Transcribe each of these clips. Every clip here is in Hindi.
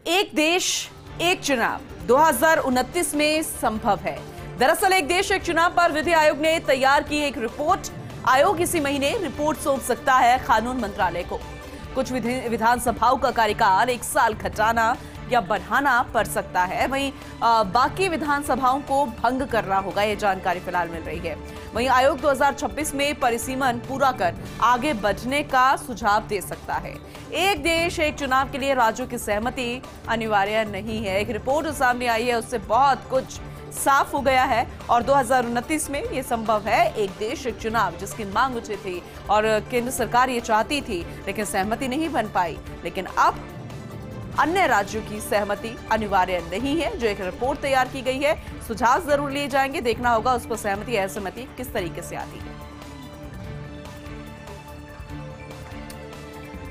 एक देश एक चुनाव 2029 में संभव है। दरअसल एक देश एक चुनाव पर विधि आयोग ने तैयार की एक रिपोर्ट। आयोग इसी महीने रिपोर्ट सौंप सकता है कानून मंत्रालय को। कुछ विधानसभाओं का कार्यकाल 1 साल घटाना या बढ़ाना पड़ सकता है। वहीं बाकी विधानसभाओं को भंग करना होगा, यह जानकारी फिलहाल मिल रही है। वहीं आयोग 2026 में परिसीमन पूरा कर आगे बढ़ने का सुझाव दे सकता है। एक देश एक चुनाव के लिए राज्यों की सहमति अनिवार्य नहीं है। एक रिपोर्ट सामने आई है, उससे बहुत कुछ साफ हो गया है और 2029 में यह संभव है। एक देश एक चुनाव जिसकी मांग उठी थी और केंद्र सरकार ये चाहती थी, लेकिन सहमति नहीं बन पाई। लेकिन अब अन्य राज्यों की सहमति अनिवार्य नहीं है। जो एक रिपोर्ट तैयार की गई है, सुझाव जरूर लिए जाएंगे। देखना होगा उस पर सहमति असहमति किस तरीके से आती है।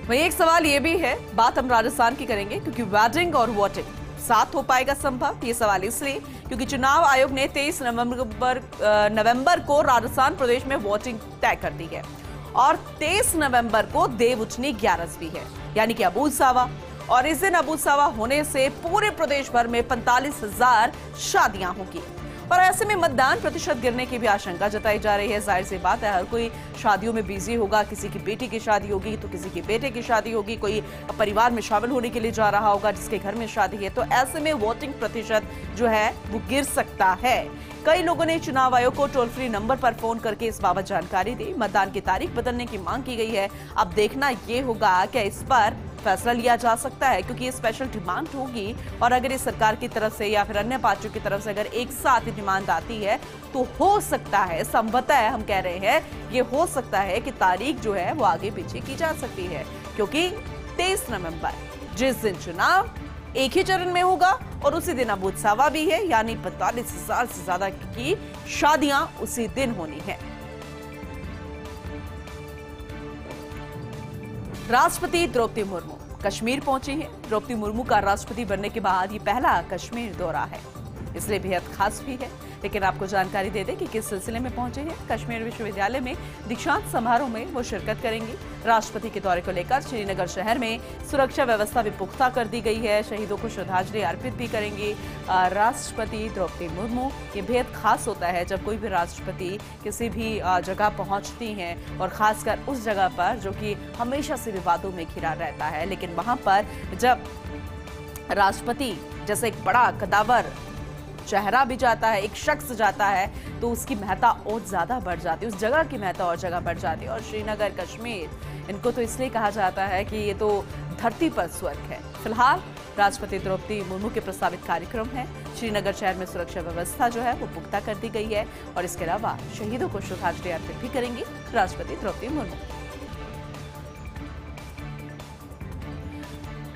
वहीं एक सवाल ये भी है, बात हम राजस्थान की करेंगे, क्योंकि वोटिंग और वोटिंग साथ हो पाएगा संभव। ये सवाल इसलिए क्योंकि चुनाव आयोग ने 23 नवंबर को राजस्थान प्रदेश में वोटिंग तय कर दी है और 23 नवंबर को देव उठनी 11वीं है, यानी कि अबूझ सावा। और इस दिन अबूझ सावा होने से पूरे प्रदेश भर में 45,000 शादियां होंगी और ऐसे में मतदान प्रतिशत गिरने की भी आशंका जताई जा रही है। जाहिर सी बात है, हर कोई शादियों में बिजी होगा। किसी की बेटी की शादी होगी तो किसी की बेटे की शादी होगी, कोई परिवार में शामिल होने के लिए जा रहा होगा जिसके घर में शादी है। तो ऐसे में वोटिंग प्रतिशत जो है वो गिर सकता है। कई लोगों ने चुनाव आयोग को टोल फ्री नंबर पर फोन करके इस बाबत जानकारी दी। मतदान की तारीख बदलने की मांग की गई है। अब देखना यह होगा कि इस पर फैसला लिया जा सकता है, क्योंकि ये स्पेशल डिमांड होगी और अगर इस सरकार की तरफ से या फिर अन्य पार्टियों की तरफ से अगर एक साथ डिमांड आती है तो हो सकता है, संभवतः हम कह रहे हैं, ये हो सकता है कि तारीख जो है वो आगे पीछे की जा सकती है। क्योंकि 23 नवंबर जिस दिन चुनाव एक ही चरण में होगा और उसी दिन अबूझ सावा भी है, यानी 45,000 से ज्यादा की शादियां उसी दिन होनी है। राष्ट्रपति द्रौपदी मुर्मू कश्मीर पहुंची हैं। द्रौपदी मुर्मू का राष्ट्रपति बनने के बाद ये पहला कश्मीर दौरा है, इसलिए बेहद खास भी है। लेकिन आपको जानकारी दे दें कि किस सिलसिले में पहुंचे हैं। कश्मीर विश्वविद्यालय में दीक्षांत समारोह में वो शिरकत करेंगी। राष्ट्रपति के दौरे को लेकर श्रीनगर शहर में सुरक्षा व्यवस्था भी पुख्ता कर दी गई है। शहीदों को श्रद्धांजलि अर्पित भी करेंगी राष्ट्रपति द्रौपदी मुर्मू। ये बेहद खास होता है जब कोई भी राष्ट्रपति किसी भी जगह पहुंचती हैं और खासकर उस जगह पर जो कि हमेशा से विवादों में घिरा रहता है। लेकिन वहां पर जब राष्ट्रपति जैसे एक बड़ा कदावर चेहरा भी जाता है, एक शख्स जाता है, तो उसकी महत्ता और ज्यादा बढ़ जाती है, उस जगह की महत्ता और जगह बढ़ जाती है। और श्रीनगर कश्मीर इनको तो इसलिए कहा जाता है कि ये तो धरती पर स्वर्ग है। फिलहाल राष्ट्रपति द्रौपदी मुर्मू के प्रस्तावित कार्यक्रम है। श्रीनगर शहर में सुरक्षा व्यवस्था जो है वो पुख्ता कर दी गई है और इसके अलावा शहीदों को श्रद्धांजलि अर्पित भी करेंगी राष्ट्रपति द्रौपदी मुर्मू।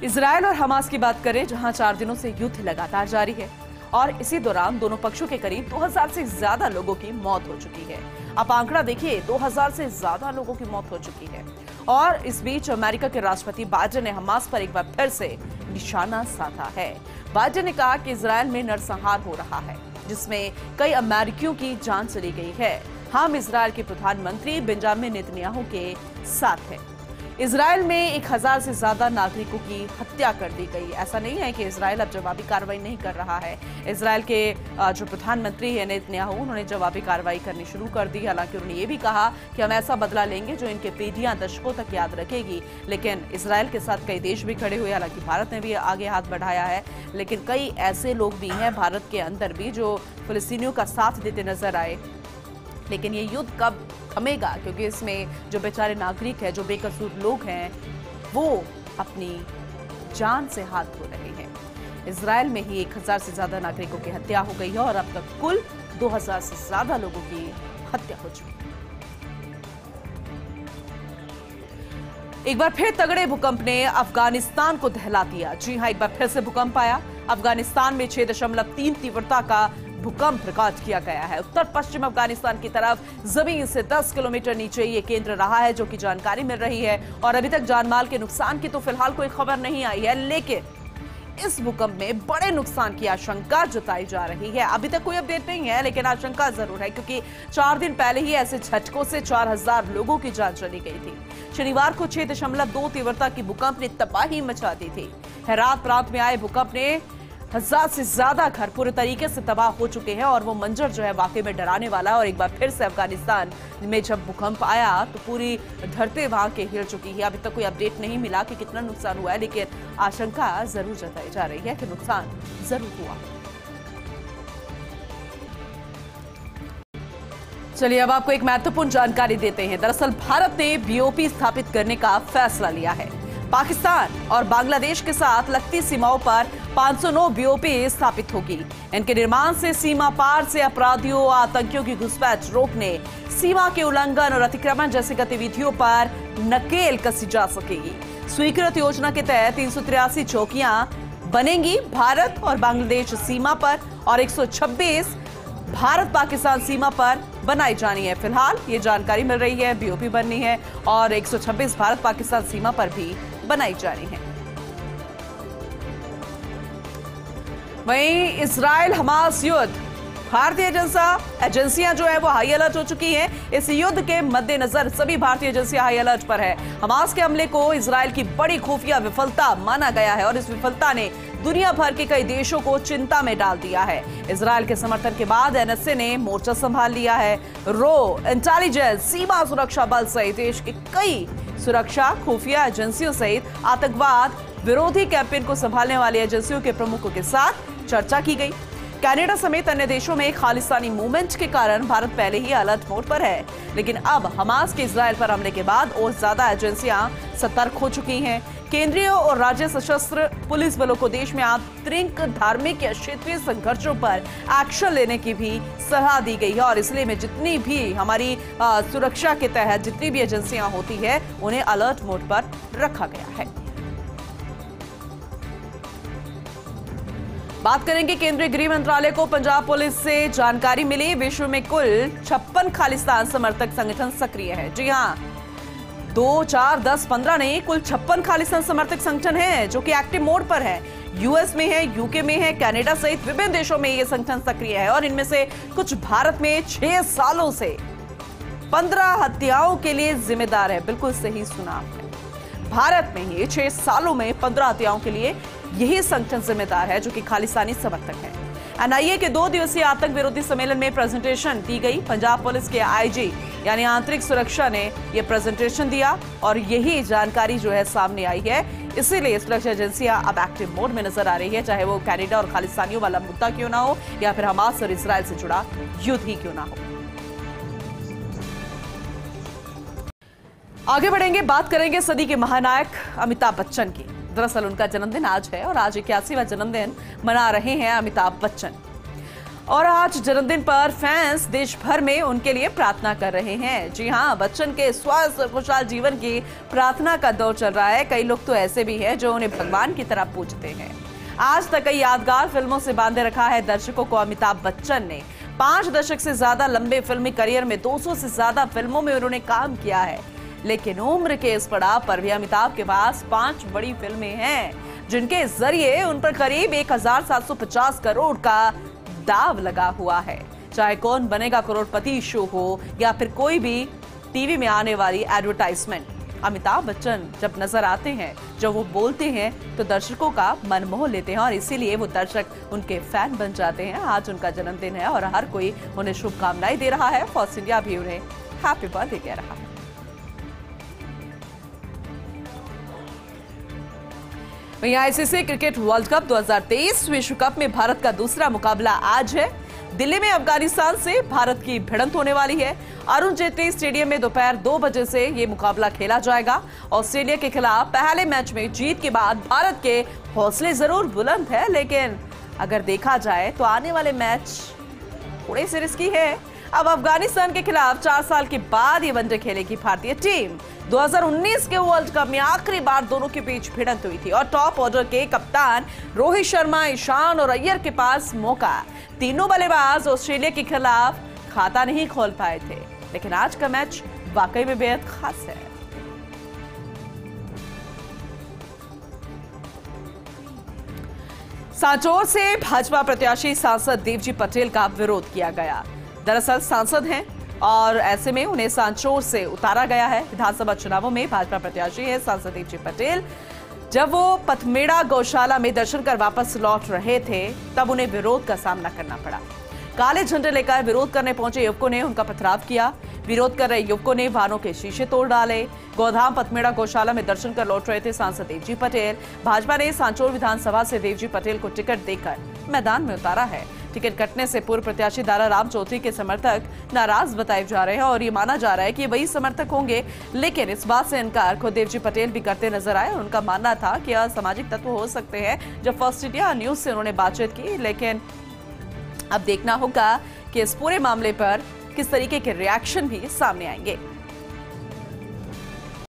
इजरायल और हमास की बात करें, जहां 4 दिनों से युद्ध लगातार जारी है और इसी दौरान दोनों पक्षों के करीब 2000 से ज्यादा लोगों की मौत हो चुकी है। आप आंकड़ा देखिए, 2000 से ज्यादा लोगों की मौत हो चुकी है। और इस बीच अमेरिका के राष्ट्रपति बाइडेन ने हमास पर एक बार फिर से निशाना साधा है। बाइडेन ने कहा कि इजरायल में नरसंहार हो रहा है, जिसमें कई अमेरिकियों की जान चली गई है। हम इजरायल के प्रधानमंत्री बेंजामिन नेतन्याहू के साथ हैं। इजरायल में 1000 से ज्यादा नागरिकों की हत्या कर दी गई। ऐसा नहीं है कि इजरायल अब जवाबी कार्रवाई नहीं कर रहा है। इजरायल के जो प्रधानमंत्री है नेतन्याहू, उन्होंने जवाबी कार्रवाई करनी शुरू कर दी। हालांकि उन्होंने ये भी कहा कि हम ऐसा बदला लेंगे जो इनके पीढ़ियां दशकों तक याद रखेगी। लेकिन इजरायल के साथ कई देश भी खड़े हुए, हालांकि भारत ने भी आगे हाथ बढ़ाया है। लेकिन कई ऐसे लोग भी हैं भारत के अंदर भी जो फिलिस्तीनियों का साथ देते नजर आए। लेकिन ये युद्ध कब थमेगा, क्योंकि इसमें जो बेचारे नागरिक हैं, जो बेकसूर लोग हैं, वो अपनी जान से हाथ धो रहे हैं। इजरायल में ही 1000 से ज्यादा नागरिकों की हत्या हो गई है और अब तक कुल 2000 से ज्यादा लोगों की हत्या हो चुकी है। एक बार फिर तगड़े भूकंप ने अफगानिस्तान को दहला दिया। जी हां, एक बार फिर से भूकंप आया। अफगानिस्तान में 6.3 तीव्रता का भूकंप रिकॉर्ड किया गया है। उत्तर पश्चिम अफगानिस्तान की तरफ जमीन से 10 किलोमीटर नीचे ये केंद्र रहा है, जो कि जानकारी मिल रही है। और अभी तक जानमाल के नुकसान की तो फिलहाल कोई खबर नहीं आई है, लेकिन इस भूकंप में बड़े नुकसान की आशंका जताई जा रही है। अभी तक कोई अपडेट नहीं है, लेकिन आशंका जरूर है, क्योंकि 4 दिन पहले ही ऐसे झटकों से 4000 लोगों की जान चली गई थी। शनिवार को 6.2 तीव्रता की भूकंप ने तबाही मचा दी थी। हेरात प्रांत में आए भूकंप ने 1000 से ज्यादा घर पूरे तरीके से तबाह हो चुके हैं और वो मंजर जो है वाकई में डराने वाला है। और एक बार फिर से अफगानिस्तान में जब भूकंप आया तो पूरी धरती वहां के हिल चुकी है। अभी तक कोई अपडेट नहीं मिला कि कितना नुकसान हुआ है, लेकिन आशंका जरूर जताई जा रही है कि नुकसान जरूर हुआ। चलिए अब आपको एक महत्वपूर्ण जानकारी देते हैं। दरअसल भारत ने बीओपी स्थापित करने का फैसला लिया है। पाकिस्तान और बांग्लादेश के साथ लगती सीमाओं पर 509 बीओपी स्थापित होगी। इनके निर्माण से सीमा पार से अपराधियों और आतंकियों की घुसपैठ रोकने, सीमा के उल्लंघन और अतिक्रमण जैसी गतिविधियों पर नकेल कसी जा सकेगी। स्वीकृत योजना के तहत 383 चौकियां बनेंगी भारत और बांग्लादेश सीमा पर और 126 भारत पाकिस्तान सीमा पर बनाई जानी है। फिलहाल ये जानकारी मिल रही है, बीओपी बननी है और 126 भारत पाकिस्तान सीमा पर भी बनाई जानी है। वहीं इजराइल हमास युद्ध, भारतीय एजेंसियां जो है वो हाई अलर्ट हो चुकी हैं। इस युद्ध के मद्देनजर सभी भारतीय एजेंसियां हाई अलर्ट पर है। हमास के हमले को इजराइल की बड़ी खुफिया विफलता माना गया है और इस विफलता ने दुनिया भर के कई देशों को चिंता में डाल दिया है। इजराइल के समर्थन के बाद एनएसए ने मोर्चा संभाल लिया है। रो, इंटेलिजेंस, सीमा सुरक्षा बल सहित देश के कई सुरक्षा खुफिया एजेंसियों सहित आतंकवाद विरोधी कैंपेन को संभालने वाली एजेंसियों के प्रमुखों के साथ चर्चा की गई। कनाडा समेत अन्य देशों में खालिस्तानी मूवमेंट के कारण भारत पहले ही अलर्ट मोड पर है, लेकिन अब हमास के इजराइल पर हमले के बाद और ज्यादा एजेंसियां सतर्क हो चुकी हैं। केंद्रीय और राज्य सशस्त्र पुलिस बलों को देश में आंतरिक, धार्मिक या क्षेत्रीय संघर्षों पर एक्शन लेने की भी सलाह दी गई है और इसलिए में जितनी भी हमारी सुरक्षा के तहत जितनी भी एजेंसियां होती है उन्हें अलर्ट मोड पर रखा गया है। बात करेंगे केंद्रीय गृह मंत्रालय को पंजाब पुलिस से जानकारी मिली। विश्व में कुल 56 खालिस्तान समर्थक संगठन सक्रिय है। जी हां, 2, 4, 10, 15 नहीं, कुल 56 खालिस्तान समर्थक संगठन हैं जो कि एक्टिव मोड पर है। यूएस में है, यूके में है, कनाडा सहित विभिन्न देशों में ये संगठन सक्रिय है और इनमें से कुछ भारत में 6 सालों से 15 हत्याओं के लिए जिम्मेदार है। बिल्कुल सही सुना आपने, भारत में ही 6 सालों में 15 हत्याओं के लिए यही संगठन जिम्मेदार है जो कि खालिस्तानी समर्थक है। एनआईए के 2 दिवसीय आतंक विरोधी सम्मेलन में प्रेजेंटेशन दी गई। पंजाब पुलिस के आईजी यानी आंतरिक सुरक्षा ने यह प्रेजेंटेशन दिया और यही जानकारी जो है सामने आई है। इसीलिए सुरक्षा एजेंसियां अब एक्टिव मोड में नजर आ रही है, चाहे वो कनाडा और खालिस्तानियों वाला मुद्दा क्यों ना हो या फिर हमास और इजराइल से जुड़ा युद्ध ही क्यों ना हो। आगे बढ़ेंगे, बात करेंगे सदी के महानायक अमिताभ बच्चन की। दरअसल उनका जन्मदिन आज है और आज 81वां जन्मदिन मना रहे हैं अमिताभ बच्चन और आज जन्मदिन पर फैंस देश भर में उनके लिए प्रार्थना कर रहे हैं। जी हां, बच्चन के स्वस्थ और खुशहाल जीवन की प्रार्थना का दौर चल रहा है। कई लोग तो ऐसे भी हैं जो उन्हें भगवान की तरह पूजते हैं। आज तक कई यादगार फिल्मों से बांधे रखा है दर्शकों को अमिताभ बच्चन ने। 5 दशक से ज्यादा लंबे फिल्मी करियर में 200 से ज्यादा फिल्मों में उन्होंने काम किया है, लेकिन उम्र के इस पड़ाव पर भी अमिताभ के पास 5 बड़ी फिल्में हैं जिनके जरिए उन पर करीब 1750 करोड़ का दाव लगा हुआ है। चाहे कौन बनेगा करोड़पति शो हो या फिर कोई भी टीवी में आने वाली एडवर्टाइजमेंट, अमिताभ बच्चन जब नजर आते हैं, जब वो बोलते हैं तो दर्शकों का मन मोह लेते हैं और इसीलिए वो दर्शक उनके फैन बन जाते हैं। आज उनका जन्मदिन है और हर कोई उन्हें शुभकामनाएं दे रहा है। फॉक्स इंडिया भी उन्हें हैप्पी बर्थडे कह रहा है। वहीं आईसीसी क्रिकेट वर्ल्ड कप 2023 विश्व कप में भारत का दूसरा मुकाबला आज है। दिल्ली में अफगानिस्तान से भारत की भिड़ंत होने वाली है। अरुण जेटली स्टेडियम में दोपहर 2 बजे से ये मुकाबला खेला जाएगा। ऑस्ट्रेलिया के खिलाफ पहले मैच में जीत के बाद भारत के हौसले जरूर बुलंद है, लेकिन अगर देखा जाए तो आने वाले मैच थोड़े से रिस्की है। अब अफगानिस्तान के खिलाफ 4 साल के बाद ये वनडे खेलेगी भारतीय टीम। 2019 के वर्ल्ड कप में आखिरी बार दोनों के बीच भिड़ंत हुई थी और टॉप ऑर्डर के कप्तान रोहित शर्मा, ईशान और अय्यर के पास मौका। तीनों बल्लेबाज ऑस्ट्रेलिया के खिलाफ खाता नहीं खोल पाए थे, लेकिन आज का मैच वाकई में बेहद खास है। सांचौर से भाजपा प्रत्याशी सांसद देवजी पटेल का विरोध किया गया। दरअसल सांसद हैं और ऐसे में उन्हें सांचौर से उतारा गया है। विधानसभा चुनावों में भाजपा प्रत्याशी है सांसद देवजी पटेल। जब वो पथमेड़ा गौशाला में दर्शन कर वापस लौट रहे थे तब उन्हें विरोध का सामना करना पड़ा। काले झंडे लेकर विरोध करने पहुंचे युवकों ने उनका पथराव किया। विरोध कर रहे युवकों ने वाहनों के शीशे तोड़ डाले। गोधाम पथमेड़ा गौशाला में दर्शन कर लौट रहे थे सांसद देवजी पटेल। भाजपा ने सांचौर विधानसभा से देवजी पटेल को टिकट देकर मैदान में उतारा है। टिकट कटने से पूर्व प्रत्याशी दाराराम चौधरी के समर्थक नाराज बताए जा रहे हैं और ये माना जा रहा है कि वही समर्थक होंगे, लेकिन इस बात से इनकार खुद देवजी पटेल भी करते नजर आए। उनका मानना था कि असामाजिक तत्व हो सकते हैं। जब फर्स्ट इंडिया न्यूज से उन्होंने बातचीत की, लेकिन अब देखना होगा कि इस पूरे मामले पर किस तरीके के रिएक्शन भी सामने आएंगे।